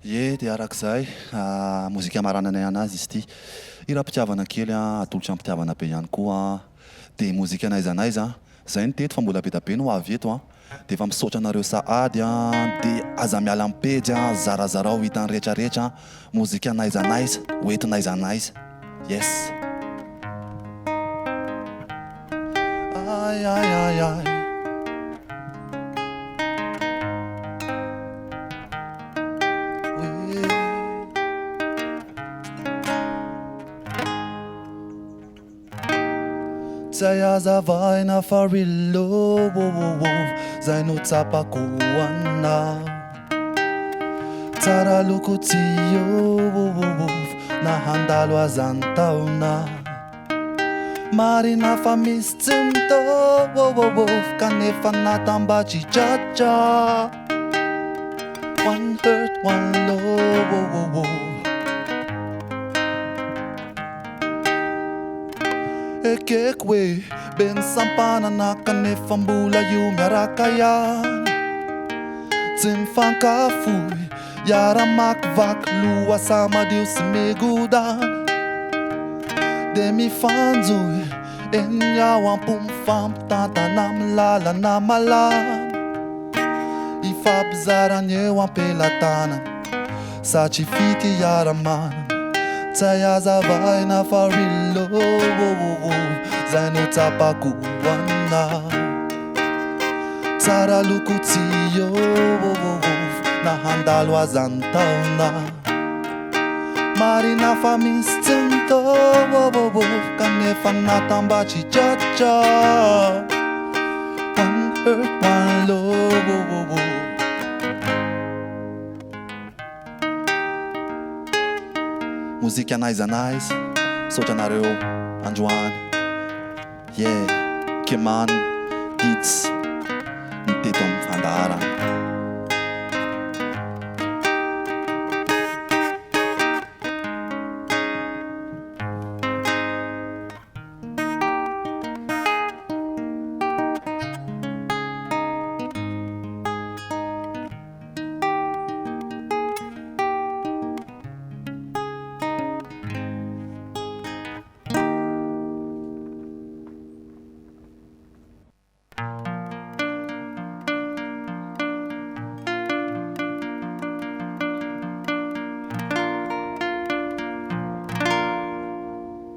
Ie, dia arak'izay mozika marananay anazy izy ity. I raha-pitiavana kely atolotra ampitiavana be ihany koa. Dia mozika n'aiza n'aiza, zay no teto fa mbola be da be no avy eto dia efa misaotra anareo sahady dia aza miala ampejy zarazarao hitany rehetrarehetra mozika n'aiza n'aiza, hoenty n'aiza n'aiza. Yes. Ay, ay, ay, ay. Zay azavaina fa real zay no tsapako anao. Tsara loko tio na handalo azan-taona. Marina fa misy tsy mitovy kanefa natambatsitratra. One hurt, one love. Ekeko hoe be nisampanana kanefa mbola io miaraka ihany. Tsy mifankafohy iara-makivaky loha sa madio sy migodana. Dia mifanjohy eny ao ampom-fampitantana amin'ny lalana malama. Ifampizarany eo am-pelatana satria fity iara-manana. Zay azavaina fa real zay no tsapako anao. Tsara loko tio na handalo azan-taona. Marina fa misy tsy mitovy kanefa natambatsitratra. One hurt, one love. Muzika n'aiza n'aiza, misaotra anareo androany. Yeah, Kimani, Beats, ny teto amin'ny